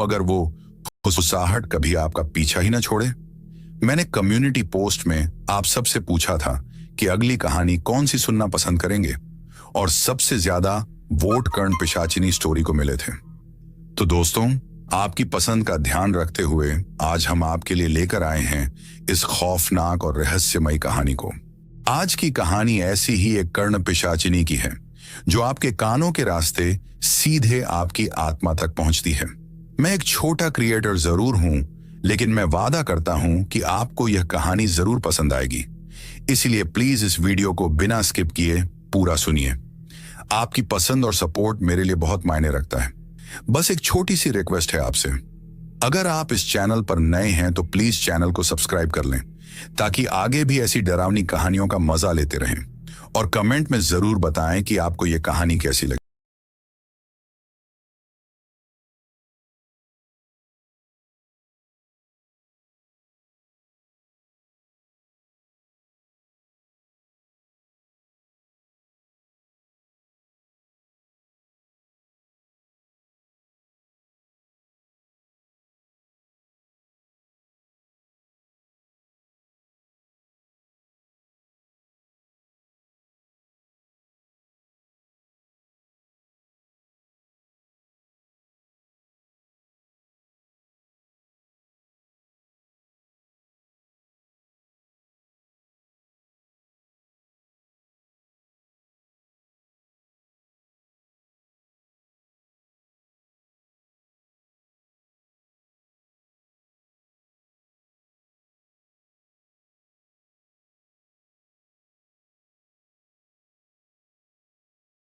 अगर वो खुशहाट कभी आपका पीछा ही ना छोड़े। मैंने कम्युनिटी पोस्ट में आप सबसे पूछा था कि अगली कहानी कौन सी सुनना पसंद करेंगे, और सबसे ज्यादा वोट कर्ण पिशाचिनी स्टोरी को मिले थे। तो दोस्तों, आपकी पसंद का ध्यान रखते हुए आज हम आपके लिए लेकर आए हैं इस खौफनाक और रहस्यमयी कहानी को। आज की कहानी ऐसी ही एक कर्ण पिशाचिनी की है जो आपके कानों के रास्ते सीधे आपकी आत्मा तक पहुंचती है। मैं एक छोटा क्रिएटर जरूर हूं, लेकिन मैं वादा करता हूं कि आपको यह कहानी जरूर पसंद आएगी। इसलिए प्लीज इस वीडियो को बिना स्किप किए पूरा सुनिए। आपकी पसंद और सपोर्ट मेरे लिए बहुत मायने रखता है। बस एक छोटी सी रिक्वेस्ट है आपसे, अगर आप इस चैनल पर नए हैं तो प्लीज चैनल को सब्सक्राइब कर लें, ताकि आगे भी ऐसी डरावनी कहानियों का मजा लेते रहें। और कमेंट में जरूर बताएं कि आपको यह कहानी कैसी लगी।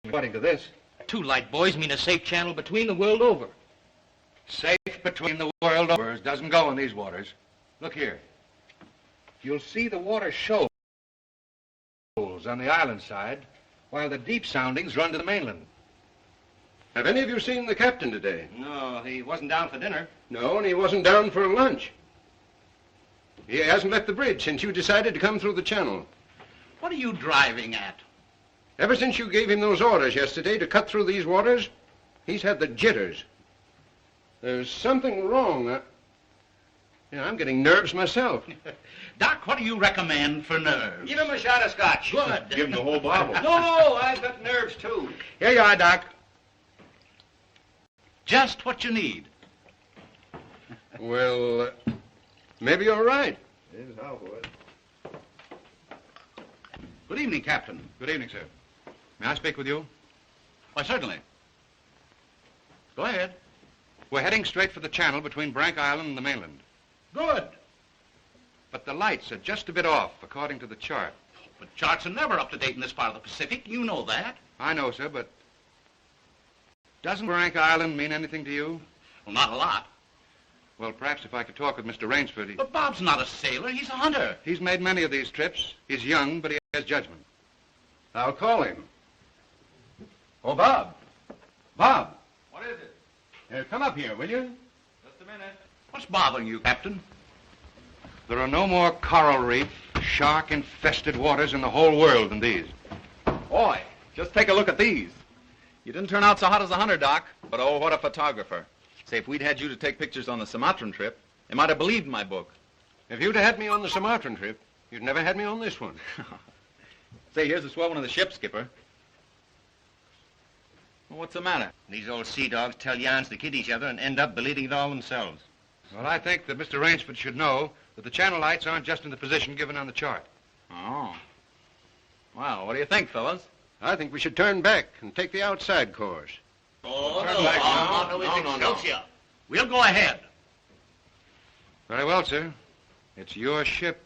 According to this, Two light boys mean a safe channel between the world over. safe between the world over doesn't go in these waters. Look here. You'll see the water shoals on the island side, while the deep soundings run to the mainland. Have any of you seen the captain today? No, he wasn't down for dinner. No, and he wasn't down for lunch. He hasn't left the bridge since you decided to come through the channel. What are you driving at? Ever since you gave him those orders yesterday to cut through these waters, he's had the jitters. There's something wrong. I'm getting nerves myself. Doc, what do you recommend for nerves? Give him a shot of scotch. Good. Give him the whole bottle. No, I've got nerves too. Here you are, Doc. Just what you need. Well, maybe you're right. Here's how for it. Good evening, Captain. Good evening, sir. May I speak with you? Why, certainly. Go ahead. We're heading straight for the channel between Brank Island and the mainland. Good. But the lights are just a bit off, according to the chart. But charts are never up to date in this part of the Pacific. You know that. I know, sir, but doesn't Brank Island mean anything to you? Well, not a lot. Well, perhaps if I could talk with Mr. Rainsford. But Bob's not a sailor. He's a hunter. He's made many of these trips. He's young, but he has judgment. I'll call him. Oh, Bob. Bob. What is it? Come up here, will you? Just a minute. What's bothering you, Captain? There are no more coral reef, shark-infested waters in the whole world than these. Boy, just take a look at these. You didn't turn out so hot as a hunter, Doc, but oh, what a photographer. Say, if we'd had you to take pictures on the Sumatran trip, they might have believed my book. If you'd had me on the Sumatran trip, you'd never had me on this one. Say, here's a swell one of the ship, Skipper. Well, what's the matter? These old sea dogs tell yarns to kid each other and end up believing it all themselves. Well, I think that Mr. Rainsford should know that the channel lights aren't just in the position given on the chart. Oh. Well, what do you think, fellas? I think we should turn back and take the outside course. Oh, Turn back now. no. We'll go ahead. Very well, sir. It's your ship.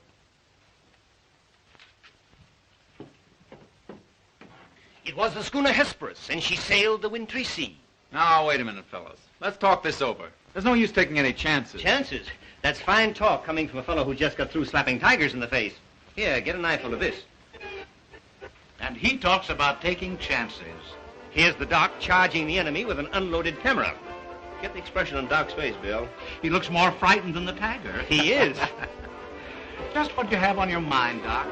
It was the schooner Hesperus, and she sailed the wintry sea. Now, wait a minute, fellas. Let's talk this over. There's no use taking any chances. Chances? That's fine talk coming from a fellow who just got through slapping tigers in the face. Here, get an eyeful of this. And he talks about taking chances. Here's the Doc charging the enemy with an unloaded camera. Get the expression on Doc's face, Bill. He looks more frightened than the tiger. He is. Just what you have on your mind, Doc.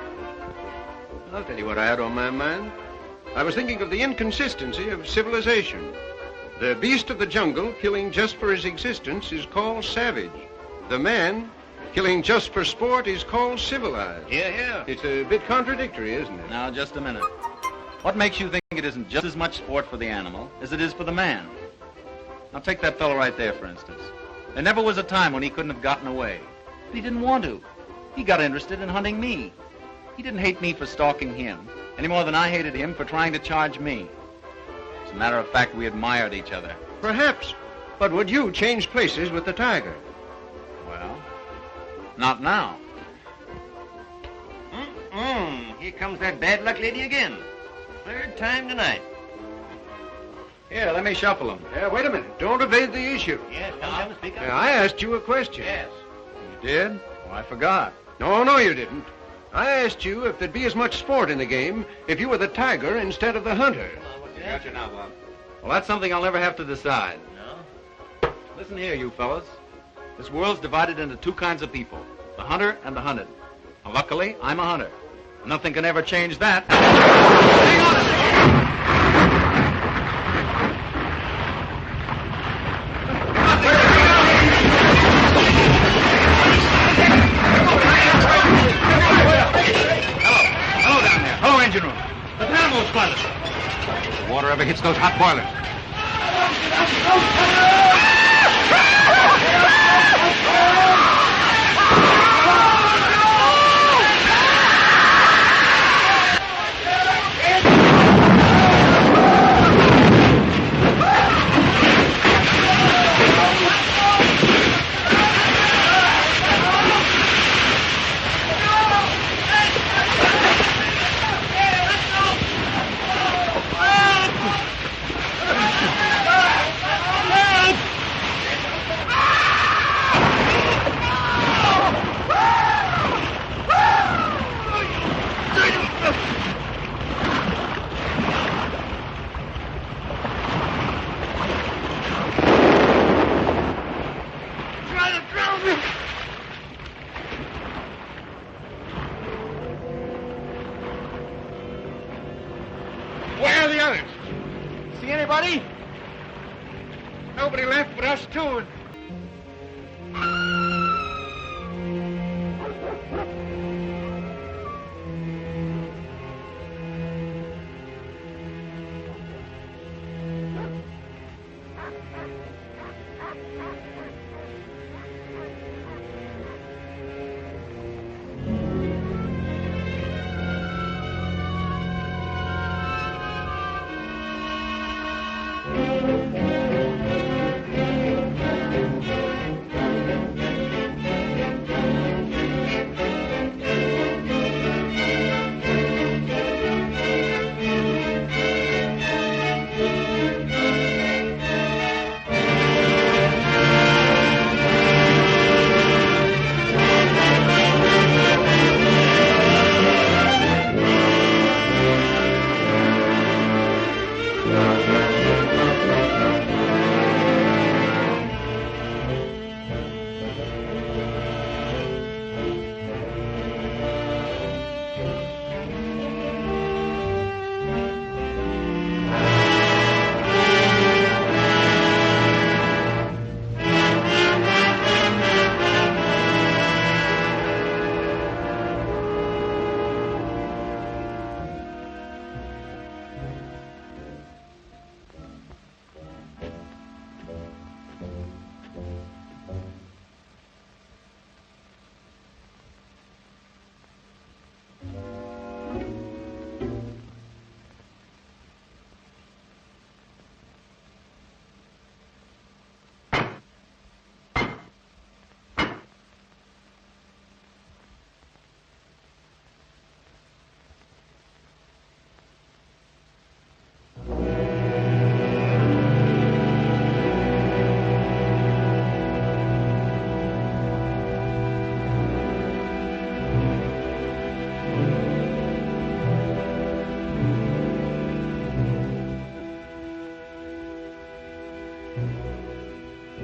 I'll tell you what I had on my mind. I was thinking of the inconsistency of civilization. The beast of the jungle, killing just for his existence, is called savage. The man, killing just for sport, is called civilized. Yeah. It's a bit contradictory, isn't it? Now, just a minute. What makes you think it isn't just as much sport for the animal as it is for the man? Now, take that fellow right there, for instance. There never was a time when he couldn't have gotten away. But he didn't want to. He got interested in hunting me. He didn't hate me for stalking him, any more than I hated him for trying to charge me. As a matter of fact, we admired each other. Perhaps. But would you change places with the tiger? Well, not now. Here comes that bad luck lady again. Third time tonight. Here, let me shuffle him. Wait a minute. Don't evade the issue. Yes, come and speak up. I asked you a question. Yes. You did? Oh, I forgot. No, you didn't. I asked you if there'd be as much sport in the game if you were the tiger instead of the hunter. Got you now, Bob. Well, that's something I'll never have to decide. No? Listen here, you fellas. This world's divided into two kinds of people, the hunter and the hunted. Now, luckily, I'm a hunter. Nothing can ever change that. Hang on a second! Hello down there. Hello, engine room. The thermal's flooded. If the water ever hits those hot boilers. Where are the others? See anybody? Nobody left but us two.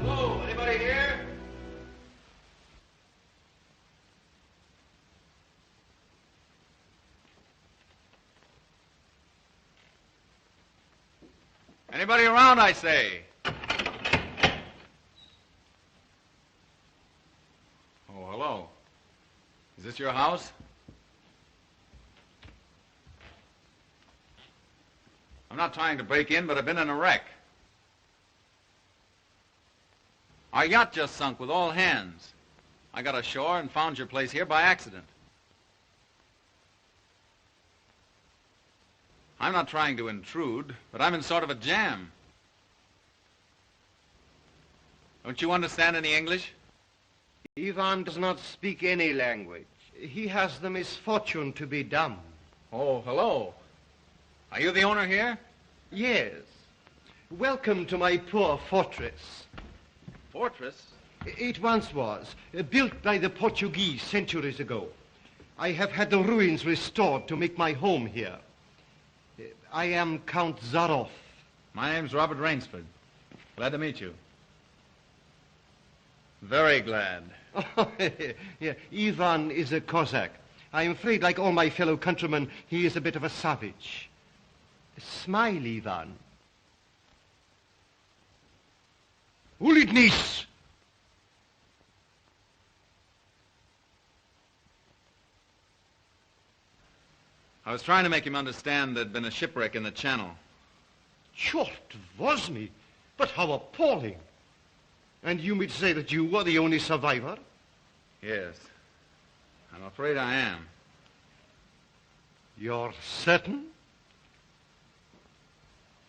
Hello, anybody here? Anybody around, I say? Oh, hello. Is this your house? I'm not trying to break in, but I've been in a wreck. Our yacht just sunk with all hands. I got ashore and found your place here by accident. I'm not trying to intrude, but I'm in sort of a jam. Don't you understand any English? Ivan does not speak any language. He has the misfortune to be dumb. Oh, hello. Are you the owner here? Yes. Welcome to my poor fortress. Fortress? It once was, built by the Portuguese centuries ago. I have had the ruins restored to make my home here. I am Count Zaroff. My name's Robert Rainsford. Glad to meet you. Very glad. Yeah, Ivan is a Cossack. I'm afraid, like all my fellow countrymen, he is a bit of a savage. Smile, Ivan. Ulitnis! I was trying to make him understand there'd been a shipwreck in the channel. Chort Vosmi, but how appalling. And you mean to say that you were the only survivor? Yes. I'm afraid I am. You're certain?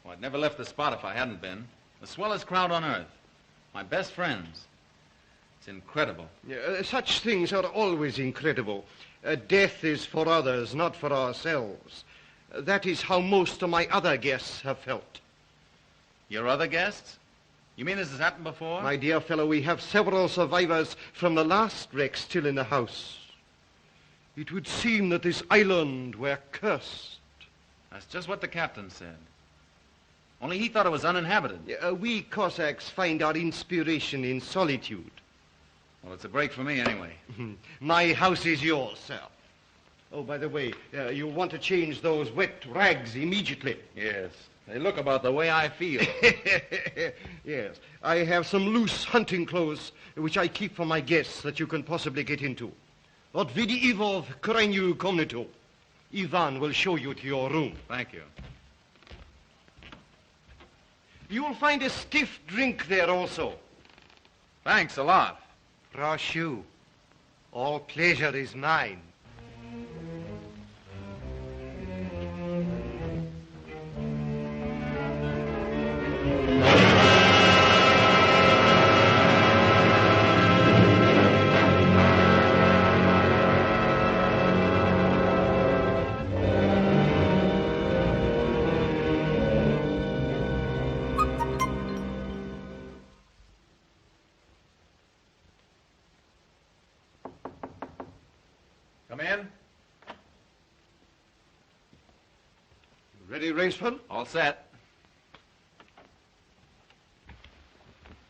Well, I'd never left the spot if I hadn't been. The swellest crowd on earth. My best friends. It's incredible. Such things are always incredible. Death is for others, not for ourselves. That is how most of my other guests have felt. Your other guests? You mean this has happened before? My dear fellow, we have several survivors from the last wreck still in the house. It would seem that this island were cursed. That's just what the captain said. Only he thought it was uninhabited. We Cossacks find our inspiration in solitude. Well, it's a break for me anyway. My house is yours, sir. Oh, by the way, you'll want to change those wet rags immediately. Yes. They look about the way I feel. Yes. I have some loose hunting clothes which I keep for my guests that you can possibly get into. Od vidi Ivov krajnyu komnatu. Ivan will show you to your room. Thank you. You will find a stiff drink there also. Thanks a lot. Proшу. All pleasure is mine. Come in. Ready, Rainsford? All set.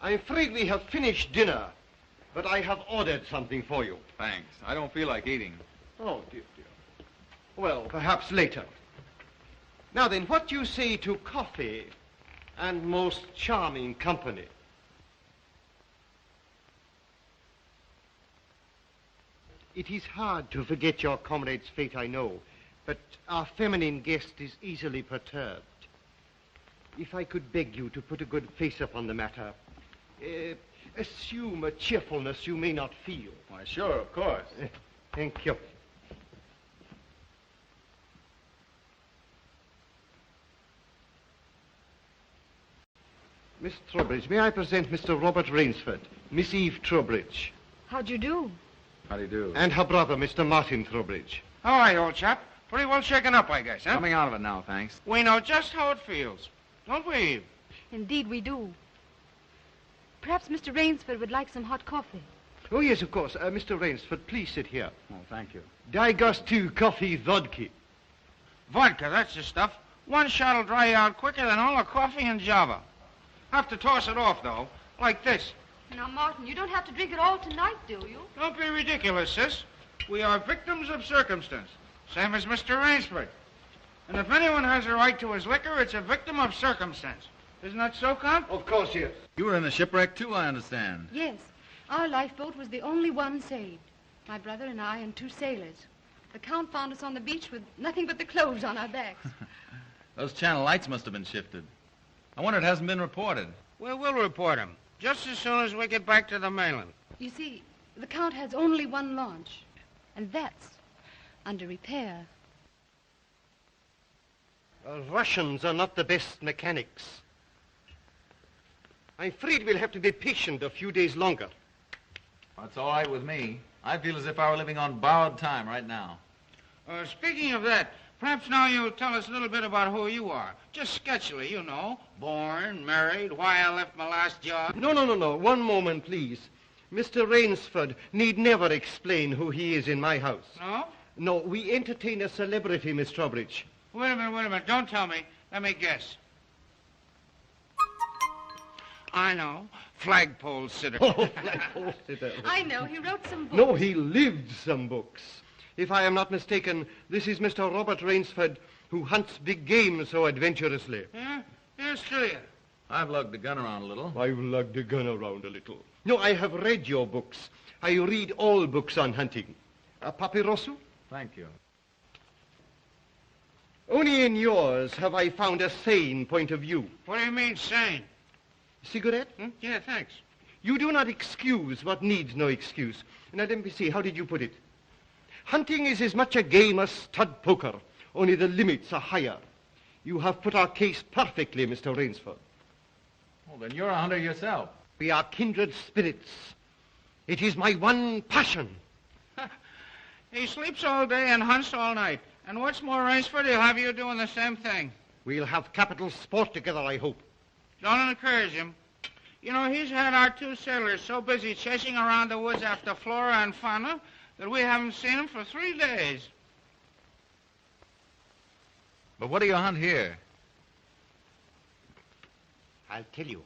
I'm afraid we have finished dinner, but I have ordered something for you. Thanks. I don't feel like eating. Oh, dear, dear. Well, perhaps later. Now then, what do you say to coffee and most charming company? It is hard to forget your comrade's fate, I know, but our feminine guest is easily perturbed. If I could beg you to put a good face upon the matter, assume a cheerfulness you may not feel. Why, sure, of course. Thank you. Miss Trowbridge, may I present Mr. Robert Rainsford, Miss Eve Trowbridge, How'd you do? How do you do? and her brother, Mr. Martin Trowbridge. All right, old chap. Pretty well shaken up, I guess, huh? Coming out of it now, thanks. We know just how it feels. Don't we, Eve? Indeed we do. Perhaps Mr. Rainsford would like some hot coffee. Oh, yes, of course. Mr. Rainsford, please sit here. Oh, thank you. Daj gostu coffee vodka. Vodka, that's the stuff. One shot'll dry you out quicker than all the coffee in Java. Have to toss it off, though, like this. Now, Martin, you don't have to drink it all tonight, do you? Don't be ridiculous, sis. We are victims of circumstance, same as Mr. Rainsford. And if anyone has a right to his liquor, it's a victim of circumstance. Isn't that so, Count? Of course, yes. You were in a shipwreck, too, I understand. Yes. Our lifeboat was the only one saved. My brother and I and 2 sailors. The Count found us on the beach with nothing but the clothes on our backs. Those channel lights must have been shifted. I wonder it hasn't been reported. Well, we'll report him. Just as soon as we get back to the mainland. You see, the Count has only one launch. And that's under repair. Russians are not the best mechanics. I'm afraid we'll have to be patient a few days longer. That's all right with me. I feel as if I were living on borrowed time right now. Speaking of that, perhaps now you'll tell us a little bit about who you are. Just sketchily, you know. Born, married, why I left my last job. No. One moment, please. Mr. Rainsford need never explain who he is in my house. No? No, we entertain a celebrity, Miss Trowbridge. Wait a minute. Don't tell me. Let me guess. I know. Flagpole sitter. Oh, flagpole sitter. I know. He wrote some books. No, he lived some books. If I am not mistaken, this is Mr. Robert Rainsford, who hunts big game so adventurously. Yeah? Yes, do you? I've lugged the gun around a little. I've lugged the gun around a little. No, I have read your books. I read all books on hunting. Papirosu? Thank you. Only in yours have I found a sane point of view. What do you mean, sane? Cigarette? Yeah, thanks. You do not excuse what needs no excuse. Now, let me see, how did you put it? Hunting is as much a game as stud poker, only the limits are higher. You have put our case perfectly, Mr. Rainsford. Well, then you're a hunter yourself. We are kindred spirits. It is my one passion. He sleeps all day and hunts all night. And what's more, Rainsford, he'll have you doing the same thing. We'll have capital sport together, I hope. Don't encourage him. You know, he's had our 2 sailors so busy chasing around the woods after flora and fauna that we haven't seen him for 3 days. But what do you hunt here? I'll tell you.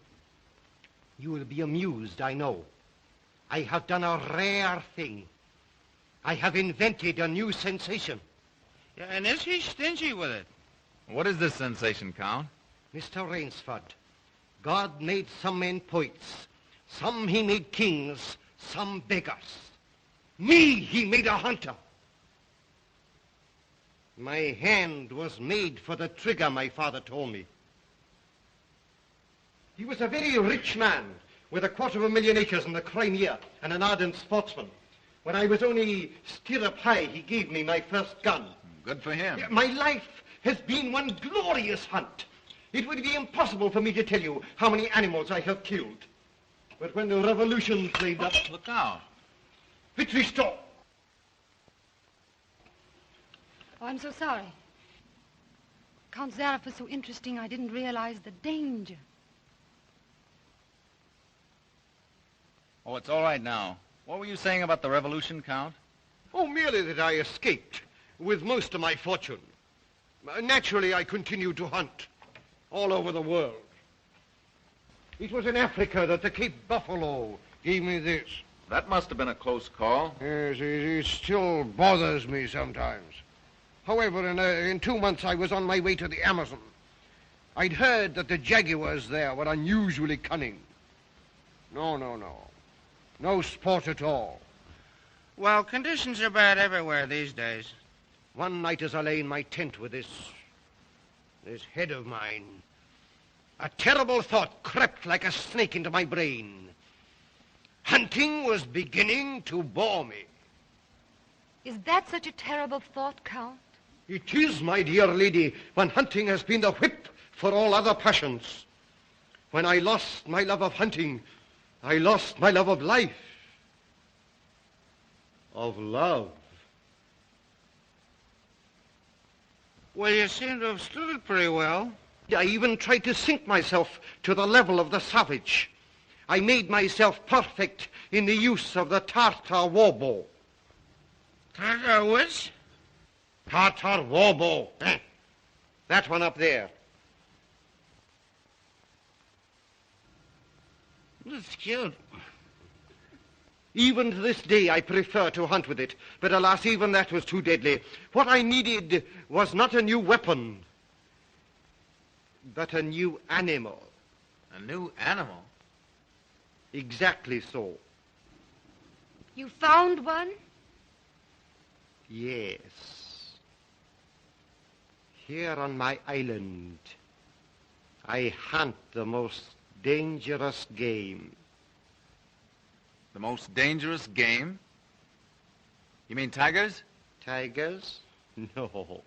You will be amused, I know. I have done a rare thing. I have invented a new sensation. Yeah, and is he stingy with it? What is this sensation, Count? Mr. Rainsford, God made some men poets. Some he made kings, some beggars. Me he made a hunter. My hand was made for the trigger, my father told me. He was a very rich man with 250,000 acres in the Crimea and an ardent sportsman. When I was only stirrup high, he gave me my first gun. Good for him. My life has been one glorious hunt. It would be impossible for me to tell you how many animals I have killed. But when the revolution flamed up... Look out. Victory stop! Oh, I'm so sorry. Count Zaroff was so interesting, I didn't realize the danger. Oh, it's all right now. What were you saying about the revolution, Count? Oh, merely that I escaped with most of my fortune. Naturally, I continued to hunt all over the world. It was in Africa that the Cape Buffalo gave me this. That must have been a close call. Yes, it still bothers me sometimes. However, in 2 months, I was on my way to the Amazon. I'd heard that the jaguars there were unusually cunning. No. No sport at all. Well, conditions are bad everywhere these days. One night as I lay in my tent with this head of mine, a terrible thought crept like a snake into my brain. Hunting was beginning to bore me. Is that such a terrible thought, Count? It is, my dear lady, when hunting has been the whip for all other passions. When I lost my love of hunting, I lost my love of life. Of love. Well, you seem to have stood it pretty well. I even tried to sink myself to the level of the savage. I made myself perfect in the use of the Tartar war bow. Tartar which? Tartar war bow. That one up there. That's cute. Even to this day, I prefer to hunt with it. But alas, even that was too deadly. What I needed was not a new weapon, but a new animal. A new animal? Exactly so. You found one? Yes. Here on my island, I hunt the most dangerous game. The most dangerous game? You mean tigers? Tigers? No.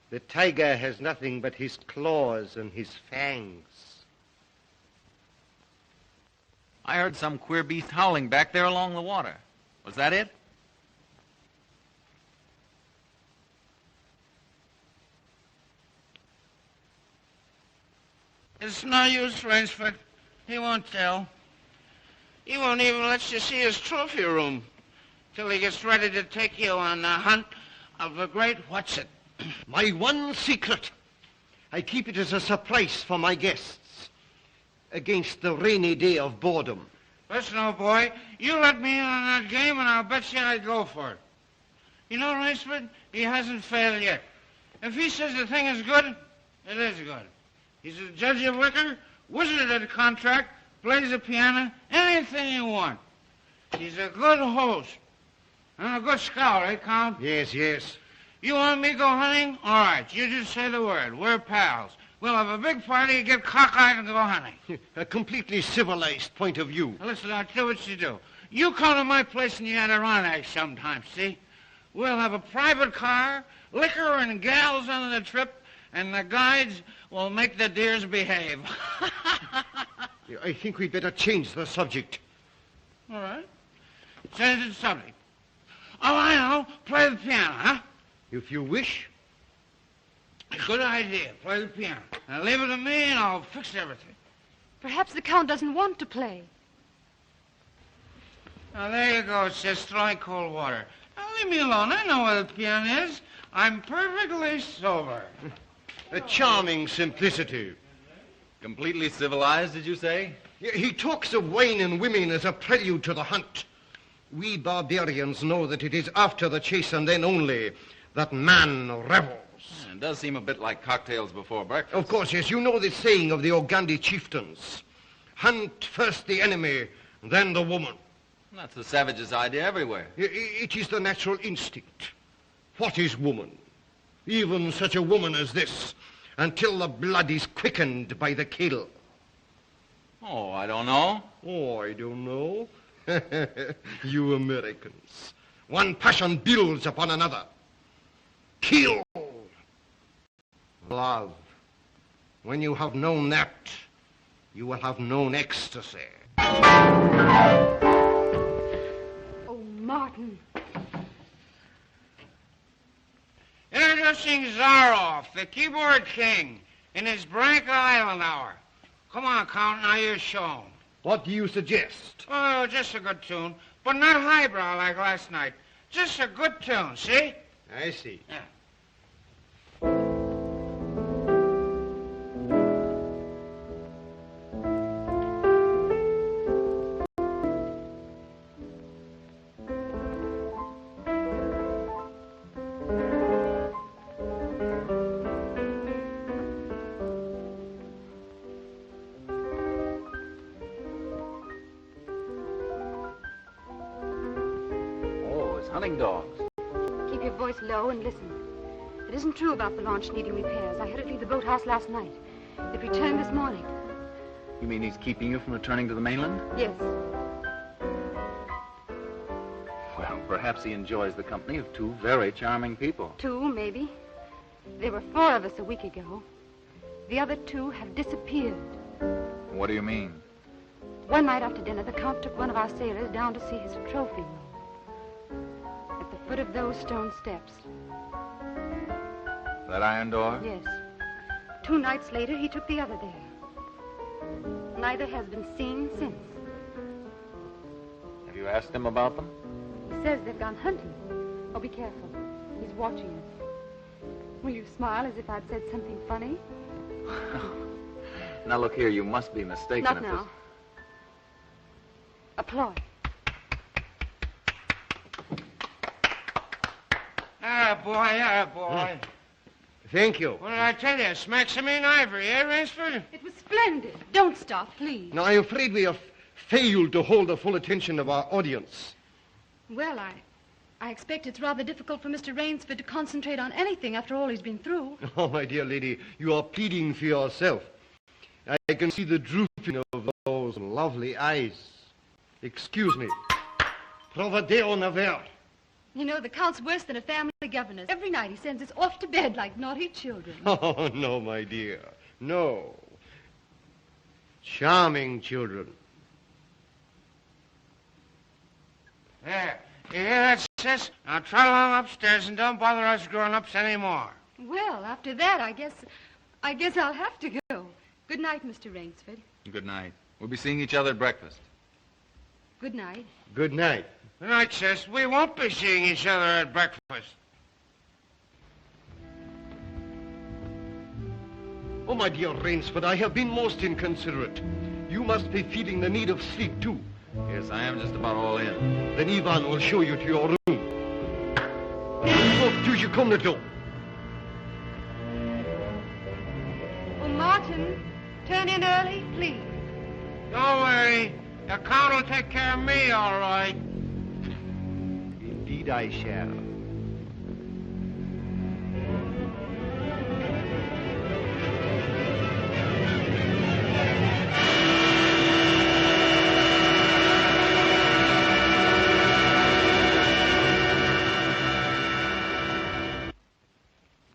The tiger has nothing but his claws and his fangs. I heard some queer beast howling back there along the water. Was that it? It's no use, Rainsford. He won't tell. He won't even let you see his trophy room till he gets ready to take you on the hunt of the great what's-it. My one secret. I keep it as a surprise for my guests against the rainy day of boredom. Listen, old boy, you let me in on that game and I'll bet you I'd go for it. You know, Rainsford, he hasn't failed yet. If he says the thing is good, it is good. He's a judge of liquor, wizard at a contract, plays the piano, anything you want. He's a good host. And a good scout, eh, Count? Yes, yes. You want me to go hunting? All right, you just say the word. We're pals. We'll have a big party, get cockeyed, and go hunting. A completely civilized point of view. Now, listen, I'll tell you what you do. You come to my place in the Adirondack sometime, see? We'll have a private car, liquor and gals on the trip, and the guides will make the deers behave. I think we'd better change the subject. All right. Change the subject. Oh, I know. Play the piano, huh? If you wish. Good idea. Play the piano. Now leave it to me and I'll fix everything. Perhaps the Count doesn't want to play. Now there you go. It says throwing cold water. Now leave me alone. I know where the piano is. I'm perfectly sober. A charming simplicity. Completely civilized, did you say? He talks of wine and women as a prelude to the hunt. We barbarians know that it is after the chase and then only that man revels. It does seem a bit like cocktails before breakfast. Of course, yes. You know the saying of the Ogandi chieftains. Hunt first the enemy, then the woman. That's the savage's idea everywhere. It is the natural instinct. What is woman? Even such a woman as this, until the blood is quickened by the kill. Oh, I don't know. Oh, I don't know. You Americans. One passion builds upon another. Kill. Love. When you have known that, you will have known ecstasy. Oh, Martin. Introducing Zaroff, the keyboard king, in his Branca Island hour. Come on, Count, now you're shown. What do you suggest? Oh, just a good tune, but not highbrow like last night. Just a good tune, see? I see. Yeah. Hunting dogs. Keep your voice low and listen. It isn't true about the launch needing repairs. I heard it leave the boathouse last night. It returned this morning. You mean he's keeping you from returning to the mainland? Yes. Well, perhaps he enjoys the company of two very charming people. Two, maybe. There were 4 of us a week ago. The other 2 have disappeared. What do you mean? One night after dinner, the Count took one of our sailors down to see his trophy room. At the foot of those stone steps. That iron door? Yes. 2 nights later, he took the other there. Neither has been seen since. Have you asked him about them? He says they've gone hunting. Oh, be careful. He's watching us. Will you smile as if I'd said something funny? Now, look here, you must be mistaken. Not if now. this- Applaud. Ah, boy, ah, boy. Thank you. What did I tell you? Smack some in ivory, eh, Rainsford? It was splendid. Don't stop, please. Now, I'm afraid we have failed to hold the full attention of our audience. Well, I expect it's rather difficult for Mr. Rainsford to concentrate on anything after all he's been through. Oh, my dear lady, you are pleading for yourself. I can see the drooping of those lovely eyes. Excuse me. Provadeo naver. You know, the Count's worse than a family governess. Every night he sends us off to bed like naughty children. Oh, no, my dear. No. Charming children. There. You hear that, sis? Now trot along upstairs and don't bother us grown-ups anymore. Well, after that, I guess I'll have to go. Good night, Mr. Rainsford. Good night. We'll be seeing each other at breakfast. Good night. Good night. Good night, sis. We won't be seeing each other at breakfast. Oh, my dear Rainsford, I have been most inconsiderate. You must be feeling the need of sleep, too. Yes, I am just about all in. Then Ivan will show you to your room. What you come to? Oh, Martin, turn in early, please. Don't worry. The Count will take care of me, all right. Indeed I shall.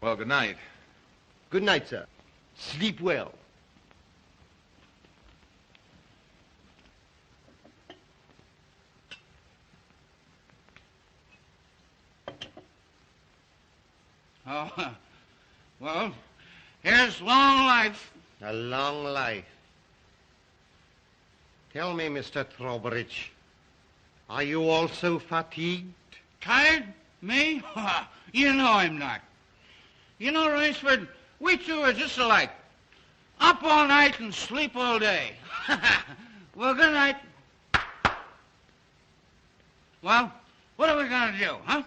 Well, good night. Good night, sir. Sleep well. Oh, well, here's long life. A long life. Tell me, Mr. Trowbridge, are you also fatigued? Tired? Me? You know I'm not. You know, Rainsford, we two are just alike. Up all night and sleep all day. Well, good night. Well, what are we going to do, huh?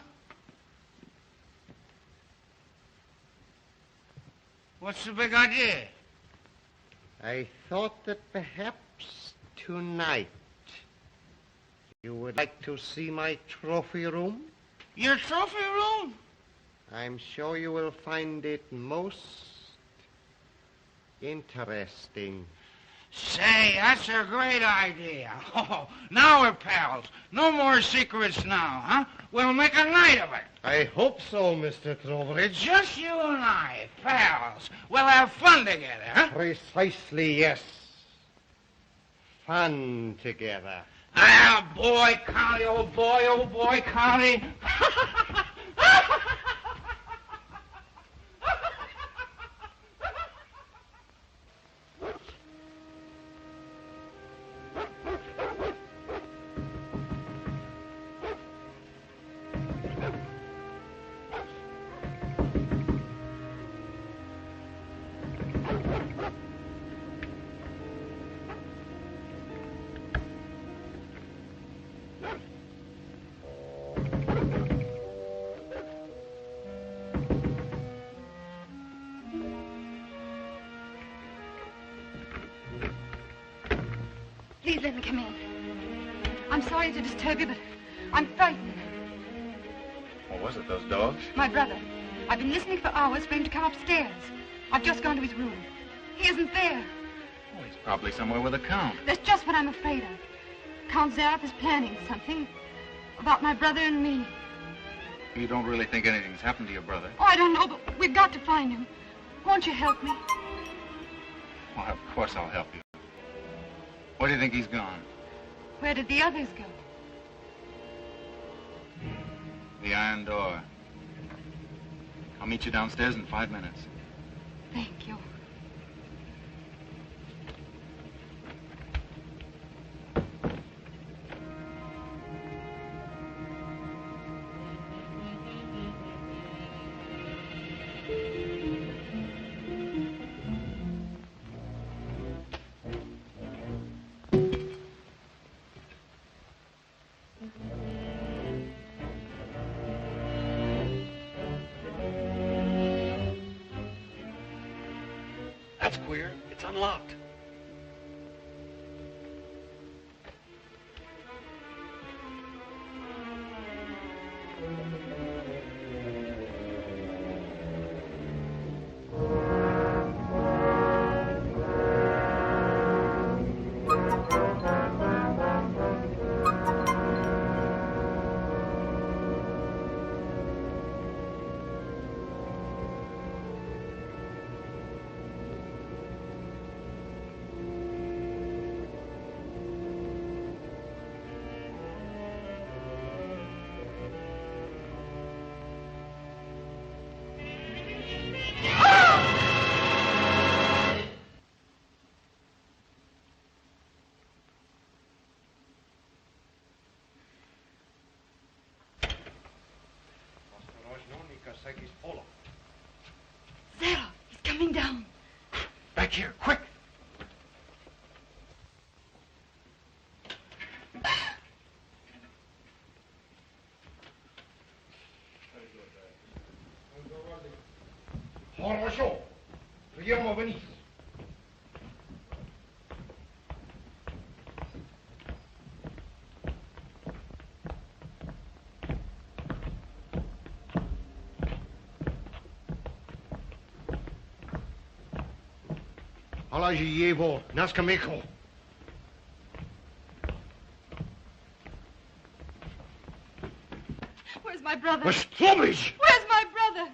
What's the big idea? I thought that perhaps tonight you would like to see my trophy room. Your trophy room? I'm sure you will find it most interesting. Say, that's a great idea. Oh, now we're pals. No more secrets now, huh? We'll make a night of it. I hope so, Mr. Trowbridge. Just you and I, pals. We'll have fun together, huh? Precisely, yes. Fun together. Ah, boy, Connie, oh boy, Connie. Please let me come in. I'm sorry to disturb you, but I'm frightened. What was it, those dogs? My brother. I've been listening for hours for him to come upstairs. I've just gone to his room. He isn't there. Oh, he's probably somewhere with the Count. That's just what I'm afraid of. Count Zaroff is planning something about my brother and me. You don't really think anything's happened to your brother? Oh, I don't know, but we've got to find him. Won't you help me? Well, of course I'll help you. Where do you think he's gone? Where did the others go? The iron door. I'll meet you downstairs in 5 minutes. Thank you. That's queer. It's unlocked. There, he's coming down. Back here, quick! Хорошо. Приема вниз. Положи его на скамейку. Where's my brother? Расслабись! Where's my brother?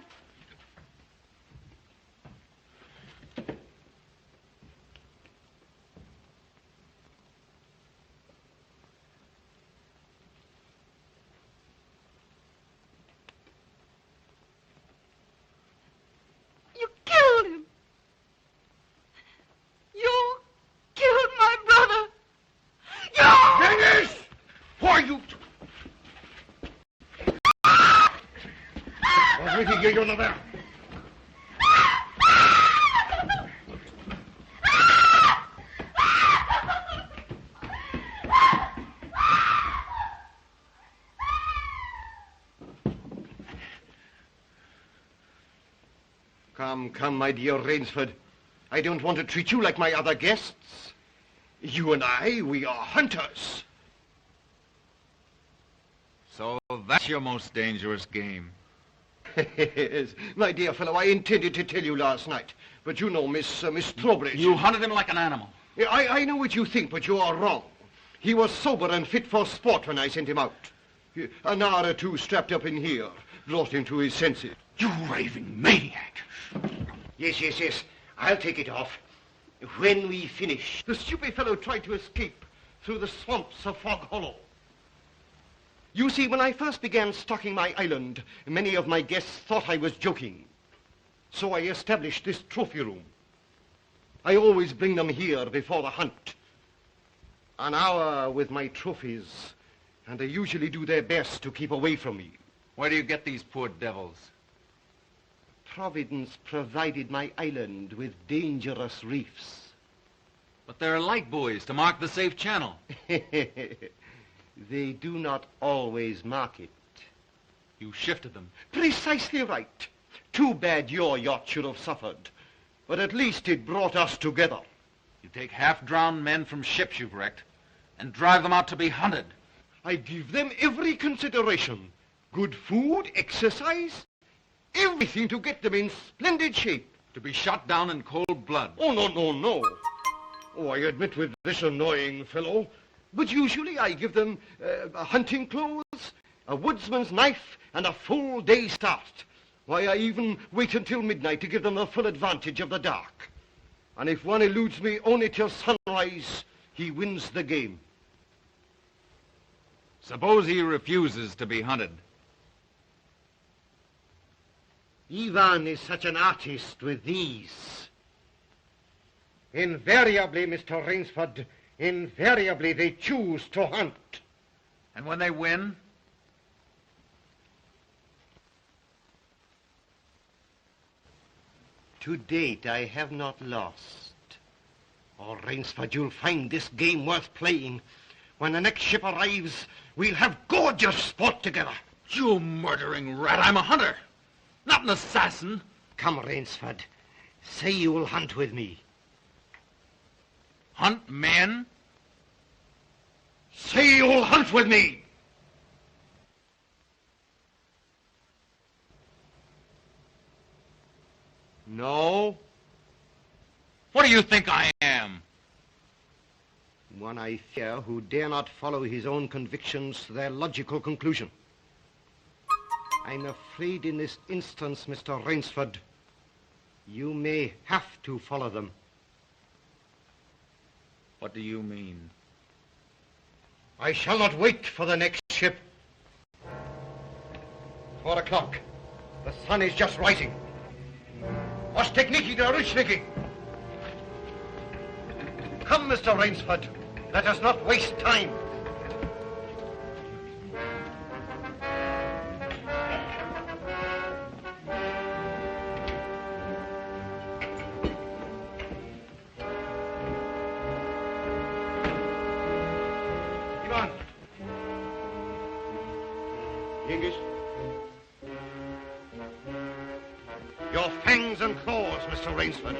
You killed him. You killed my brother. You! Dennis! Who are you? Возьмите ее наверх. Come, my dear Rainsford. I don't want to treat you like my other guests. You and I, we are hunters. So that's your most dangerous game. Yes, my dear fellow, I intended to tell you last night, but you know Miss Trowbridge. You hunted him like an animal. Yeah, I know what you think, but you are wrong. He was sober and fit for sport when I sent him out. An hour or two strapped up in here brought him to his senses. You raving maniac. Yes. I'll take it off when we finish. The stupid fellow tried to escape through the swamps of Fog Hollow. You see, when I first began stocking my island, many of my guests thought I was joking. So I established this trophy room. I always bring them here before the hunt. An hour with my trophies, and they usually do their best to keep away from me. Where do you get these poor devils? Providence provided my island with dangerous reefs. But there are light buoys to mark the safe channel. They do not always mark it. You shifted them. Precisely right. Too bad your yacht should have suffered. But at least it brought us together. You take half-drowned men from ships you've wrecked and drive them out to be hunted. I give them every consideration. Good food, exercise, everything to get them in splendid shape. To be shot down in cold blood. Oh, no. Oh, I admit with this annoying fellow, but usually I give them hunting clothes, a woodsman's knife, and a full day's start. Why, I even wait until midnight to give them the full advantage of the dark. And if one eludes me only till sunrise, he wins the game. Suppose he refuses to be hunted. Ivan is such an artist with these. Invariably, Mr. Rainsford, invariably they choose to hunt. And when they win? To date, I have not lost. Oh, Rainsford, you'll find this game worth playing. When the next ship arrives, we'll have gorgeous sport together. You murdering rat, I'm a hunter, not an assassin. Come, Rainsford. Say you will hunt with me. Hunt men? Say you'll hunt with me! No? What do you think I am? One, I fear, who dare not follow his own convictions to their logical conclusion. I'm afraid in this instance, Mr. Rainsford, you may have to follow them. What do you mean? I shall not wait for the next ship. 4 o'clock. The sun is just rising. Ostekniki to Rushniki. Come, Mr. Rainsford. Let us not waste time. Ivan. English. Your fangs and claws, Mr. Rainsford.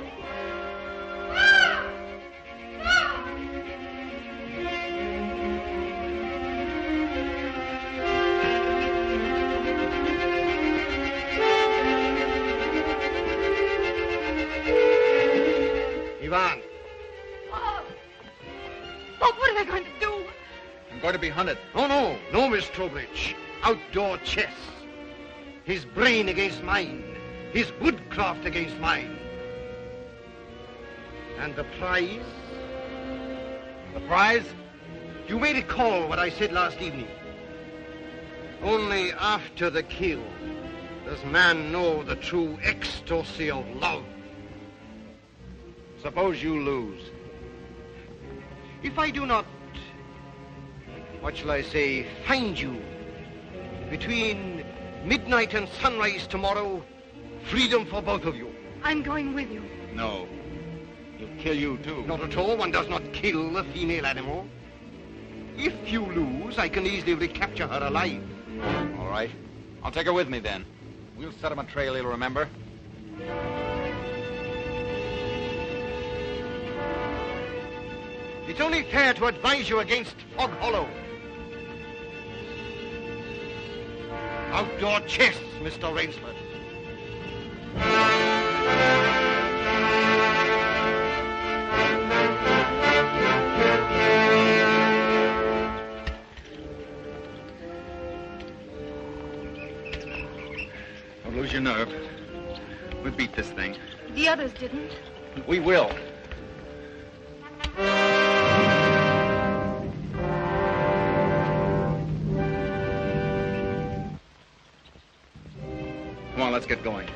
Ivan. Bob! Bob, what are they going to do? I'm going to be hunted. No, Miss Trowbridge. Outdoor chess. His brain against mine. His woodcraft against mine. And the prize? The prize? You may recall what I said last evening. Only after the kill does man know the true ecstasy of love. Suppose you lose. If I do not, what shall I say, find you between midnight and sunrise tomorrow, freedom for both of you. I'm going with you. No. He'll kill you, too. Not at all. One does not kill a female animal. If you lose, I can easily recapture her alive. All right. I'll take her with me, then. We'll set him a trail he'll remember. It's only fair to advise you against Fog Hollow. Outdoor chess, Mr. Rainsford. Don't lose your nerve. We beat this thing. The others didn't. We will. Come on, let's get going.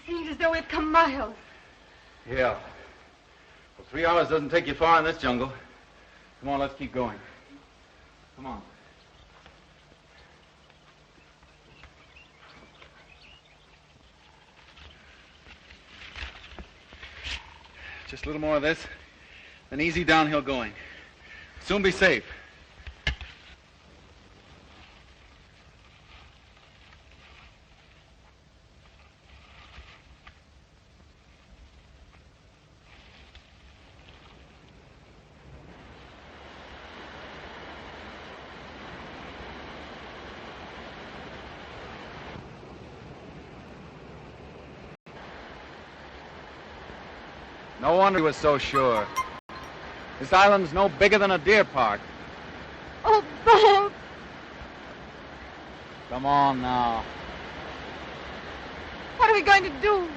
Seems as though we've come miles. Yeah. Well, 3 hours doesn't take you far in this jungle. Come on, let's keep going. Come on. Just a little more of this, then easy downhill going. Soon be safe. No wonder he was so sure. This island's no bigger than a deer park. Oh, Bob! Come on now. What are we going to do?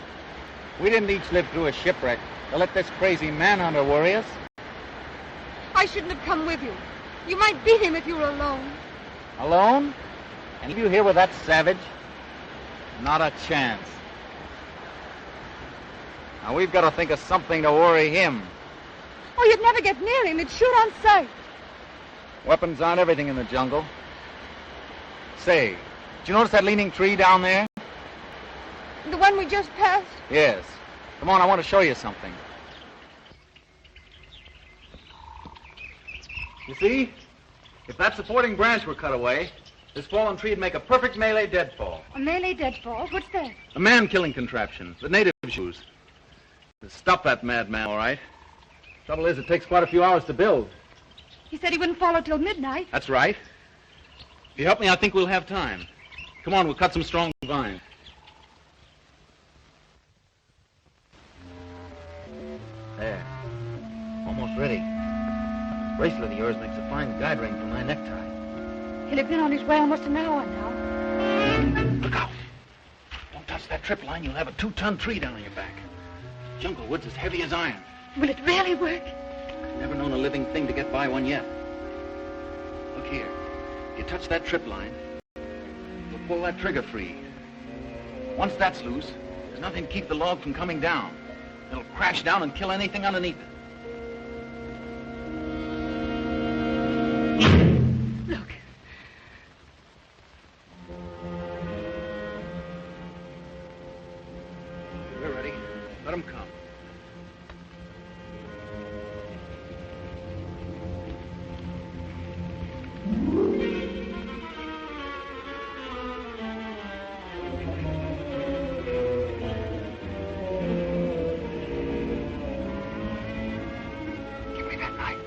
We didn't each live through a shipwreck to let this crazy manhunter worry us. I shouldn't have come with you. You might beat him if you were alone. Alone? And leave you here with that savage? Not a chance. Now we've got to think of something to worry him. Oh, you'd never get near him. He'd shoot on sight. Weapons aren't everything in the jungle. Say, did you notice that leaning tree down there? The one we just passed? Yes. Come on, I want to show you something. You see? If that supporting branch were cut away, this fallen tree would make a perfect melee deadfall. A melee deadfall? What's that? A man-killing contraption that natives use. To stop that madman, all right. Trouble is, it takes quite a few hours to build. He said he wouldn't follow till midnight. That's right. If you help me, I think we'll have time. Come on, we'll cut some strong vines. There. Almost ready. This bracelet of yours makes a fine guide ring for my necktie. He'll have been on his way almost an hour now. Look out. Don't touch that trip line. You'll have a 2-ton tree down on your back. Jungle wood's as heavy as iron. Will it really work? Never known a living thing to get by one yet. Look here. If you touch that trip line, you'll pull that trigger free. Once that's loose, there's nothing to keep the log from coming down. It'll crash down and kill anything underneath it. Look. We're ready. Let them come. Give me that knife.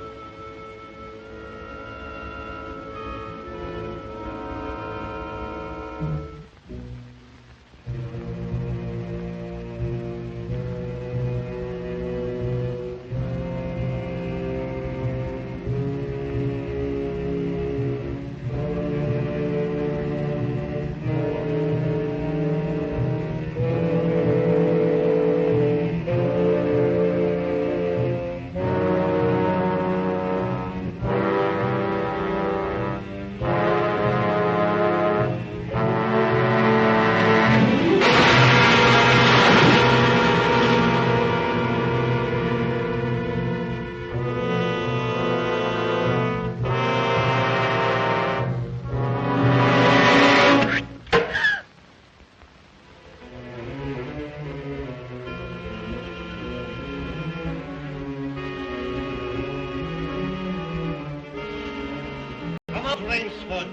Come out, Rainsford.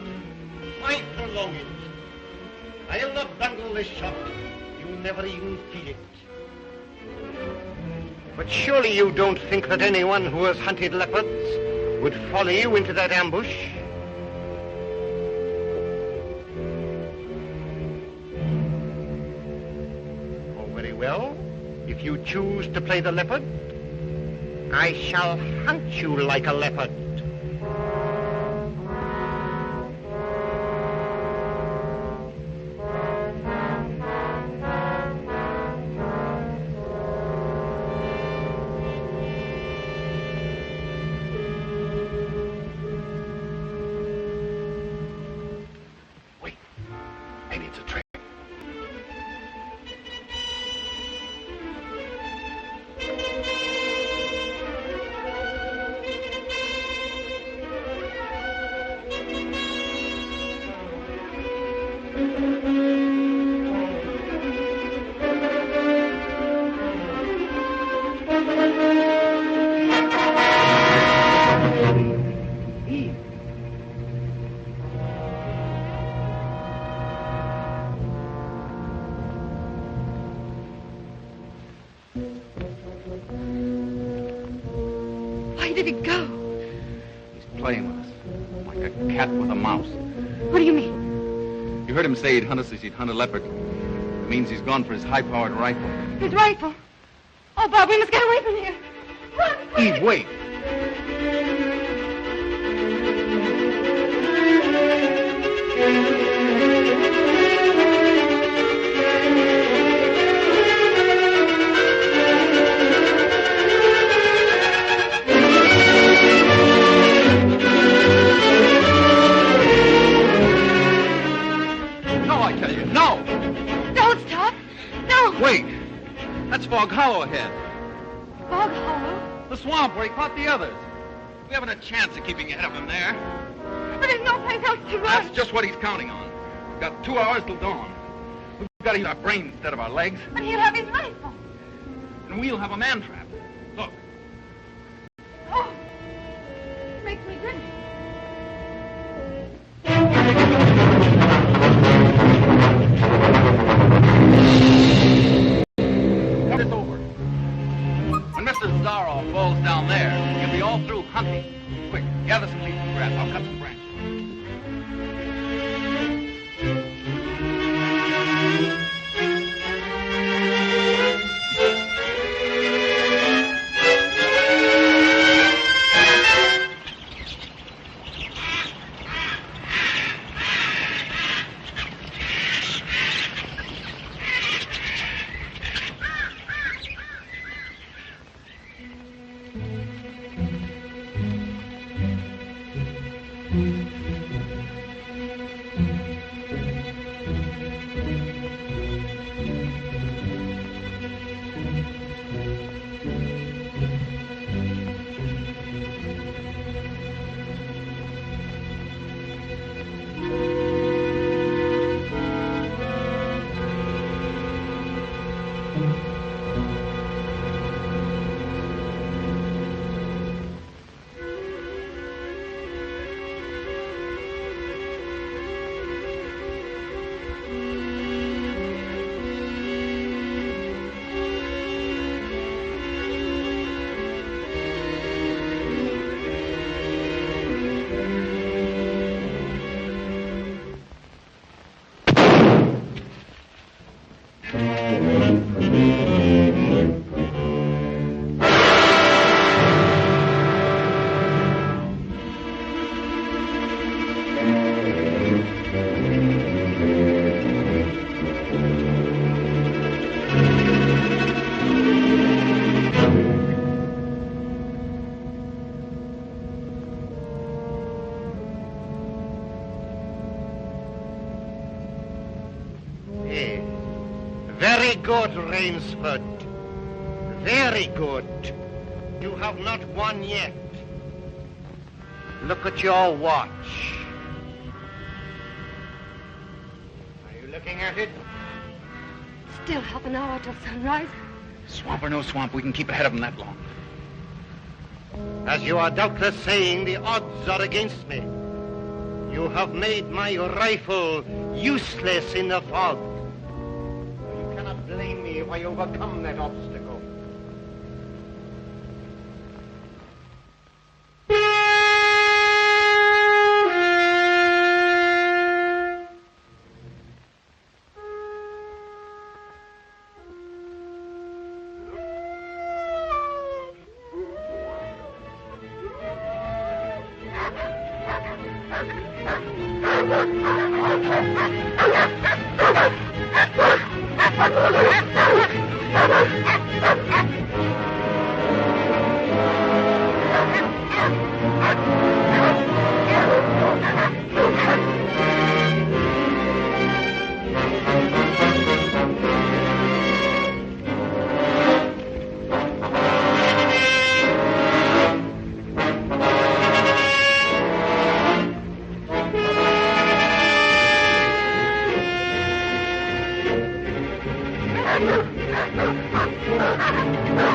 Why prolong it? I'll not bungle this shot. You'll never even feel it. But surely you don't think that anyone who has hunted leopards would follow you into that ambush? Oh, very well. If you choose to play the leopard, I shall hunt you like a leopard. Wait. Maybe it's a trick. Where did he go? He's playing with us. Like a cat with a mouse. What do you mean? You heard him say he'd hunt us as he'd hunt a leopard. It means he's gone for his high-powered rifle. His rifle. Oh, Bob, we must get away from here. Run, quick! Eve, wait. No, I tell you, no! Don't stop. No. Wait! That's Fog Hollow ahead. Fog Hollow. The swamp where he caught the others. We haven't a chance of keeping ahead of him there. But there's no place else to run. That's just what he's counting on. We've got 2 hours till dawn. We've got to use our brains instead of our legs. But he'll have his rifle. And we'll have a man trap. Look. Oh, makes me grin. It's over. When Mr. Zaroff falls down there, he'll be all through hunting. Quick, gather some leaves and grass. I'll cut some branches. Very good, Rainsford. Very good. You have not won yet. Look at your watch. Are you looking at it? Still half an hour till sunrise. Swamp or no swamp, we can keep ahead of him that long. As you are doubtless saying, the odds are against me. You have made my rifle useless in the fog. You cannot blame me if I overcome that obstacle.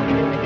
Oh,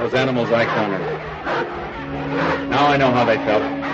Those animals I cornered. Now I know how they felt.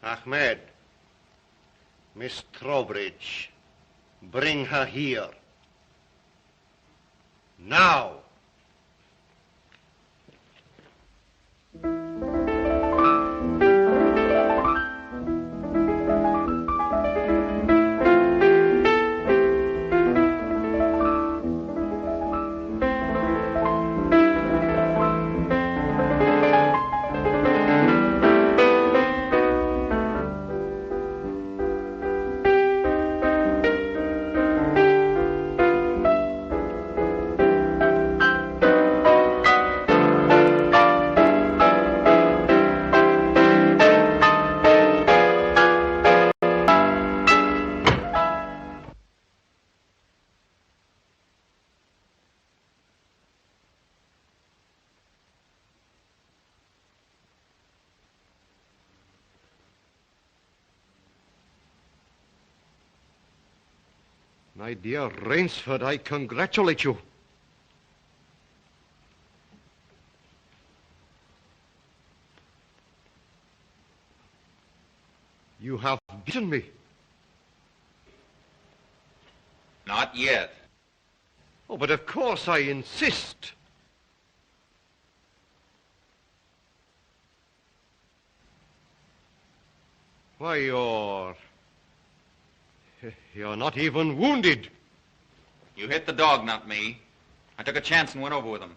Ahmed, Miss Trowbridge, bring her here. Now. My dear Rainsford, I congratulate you. You have beaten me. Not yet. Oh, but of course I insist. Why, you're not even wounded. You hit the dog, not me. I took a chance and went over with him.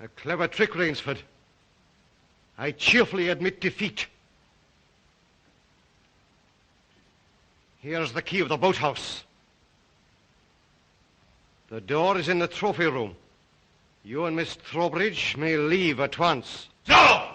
A clever trick, Rainsford. I cheerfully admit defeat. Here's the key of the boathouse. The door is in the trophy room. You and Miss Trowbridge may leave at once. No!